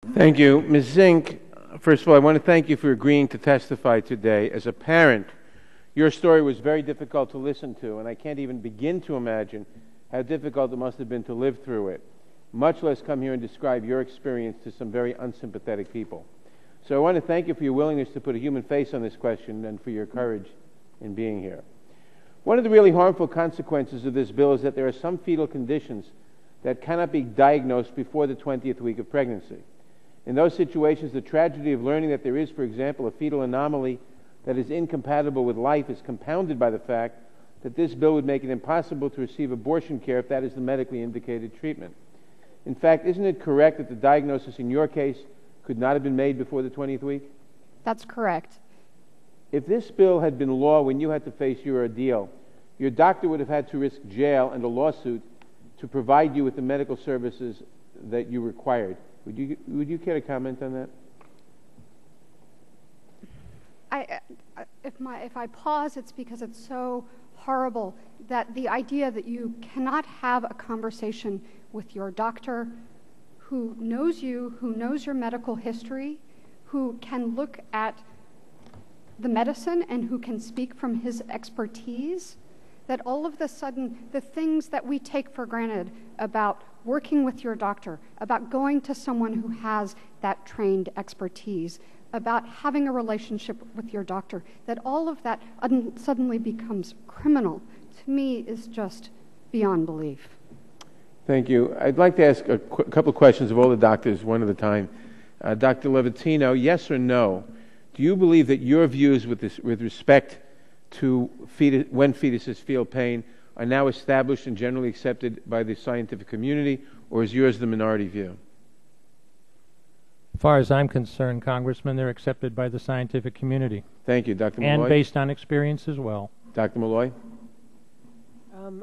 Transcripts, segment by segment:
Thank you. Ms. Zink, first of all, I want to thank you for agreeing to testify today. As a parent, your story was very difficult to listen to, and I can't even begin to imagine how difficult it must have been to live through it, much less come here and describe your experience to some very unsympathetic people. So I want to thank you for your willingness to put a human face on this question and for your courage in being here. One of the really harmful consequences of this bill is that there are some fetal conditions that cannot be diagnosed before the 20th week of pregnancy. In those situations, the tragedy of learning that there is, for example, a fetal anomaly that is incompatible with life is compounded by the fact that this bill would make it impossible to receive abortion care if that is the medically indicated treatment. In fact, isn't it correct that the diagnosis in your case could not have been made before the 20th week? That's correct. If this bill had been law when you had to face your ordeal, your doctor would have had to risk jail and a lawsuit to provide you with the medical services that you required. Would you care to comment on that? If I pause, it's because it's so horrible that the idea that you cannot have a conversation with your doctor who knows you, who knows your medical history, who can look at the medicine and who can speak from his expertise, that all of a sudden the things that we take for granted about working with your doctor, about going to someone who has that trained expertise, about having a relationship with your doctor, that all of that suddenly becomes criminal, to me is just beyond belief. Thank you. I'd like to ask a couple of questions of all the doctors, one at a time. Dr. Levitino, yes or no, do you believe that your views with respect to when fetuses feel pain are now established and generally accepted by the scientific community, or is yours the minority view? As far as I'm concerned, Congressman, they're accepted by the scientific community. Thank you, Dr. Malloy. And based on experience as well. Dr. Malloy?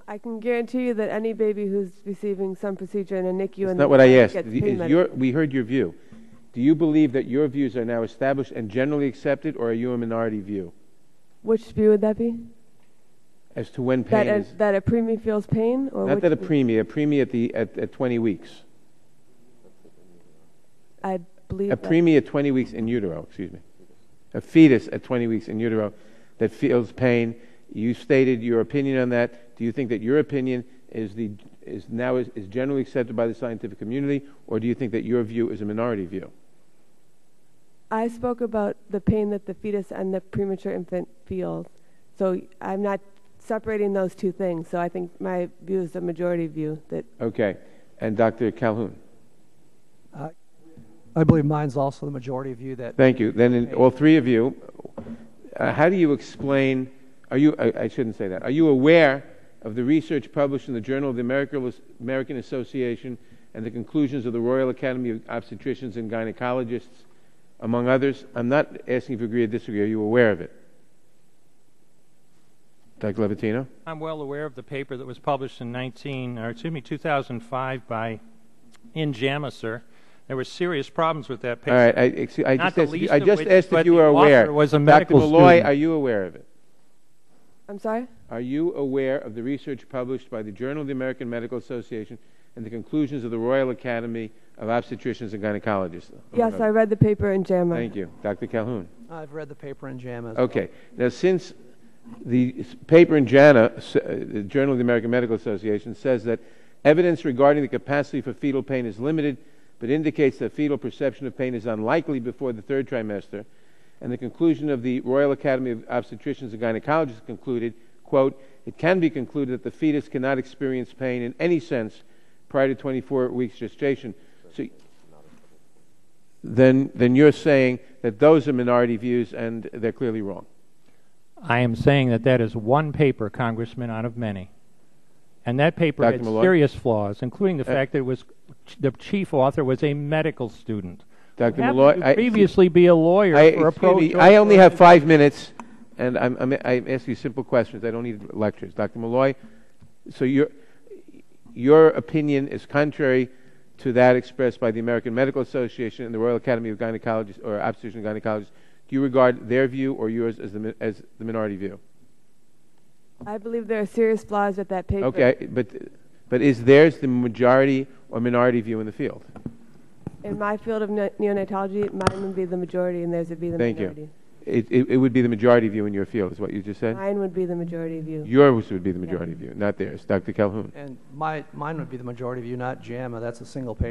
I can guarantee you that any baby who's receiving some procedure in a NICU... That's not what I asked. We heard your view. Do you believe that your views are now established and generally accepted, or are you a minority view? Which view would that be? As to when pain is... That a preemie feels pain? Or not that a preemie at 20 weeks. I believe a preemie at 20 weeks in utero, excuse me. A fetus at 20 weeks in utero that feels pain. You stated your opinion on that. Do you think that your opinion is generally accepted by the scientific community, or do you think that your view is a minority view? I spoke about the pain that the fetus and the premature infant feels. So I'm not separating those two things. So I think my view is the majority view. Okay. And Dr. Calhoun? I believe mine's also the majority view. Thank you. Then all three of you, how do you explain... I shouldn't say that. Are you aware of the research published in the Journal of the American Association and the conclusions of the Royal Academy of Obstetricians and Gynecologists, among others? I'm not asking if you agree or disagree. Are you aware of it? Dr. Levitino? I'm well aware of the paper that was published in 2005 by in JAMA, sir. There were serious problems with that paper. All right. I just asked if you were aware. Dr. Malloy, are you aware of it? I'm sorry? Are you aware of the research published by the Journal of the American Medical Association and the conclusions of the Royal Academy of Obstetricians and Gynecologists? Yes, I read the paper in JAMA. Thank you. Dr. Calhoun? I've read the paper in JAMA as okay. Now, since the paper in JAMA, the Journal of the American Medical Association, says that evidence regarding the capacity for fetal pain is limited, but indicates that fetal perception of pain is unlikely before the third trimester, and the conclusion of the Royal Academy of Obstetricians and Gynecologists concluded, quote, it can be concluded that the fetus cannot experience pain in any sense prior to 24 weeks gestation. So then you're saying that those are minority views and they're clearly wrong. I am saying that is one paper, Congressman, out of many. And that paper had serious flaws, including the fact that the chief author was a medical student. Dr. Malloy, previously be a lawyer for a pro-choice. I only have 5 minutes, and I'm asking you simple questions. I don't need lectures. Dr. Malloy, so your opinion is contrary to that expressed by the American Medical Association and the Royal Academy of Gynecologists or Obstetricians and Gynecologists. Do you regard their view or yours as the minority view? I believe there are serious flaws with that paper. Okay, but is theirs the majority or minority view in the field? In my field of neonatology, mine would be the majority and theirs would be the Thank minority. you. It would be the majority view in your field, is what you just said? Mine would be the majority view. Yours would be the majority view, not theirs. Dr. Calhoun. And mine would be the majority view, not JAMA. That's a single paper.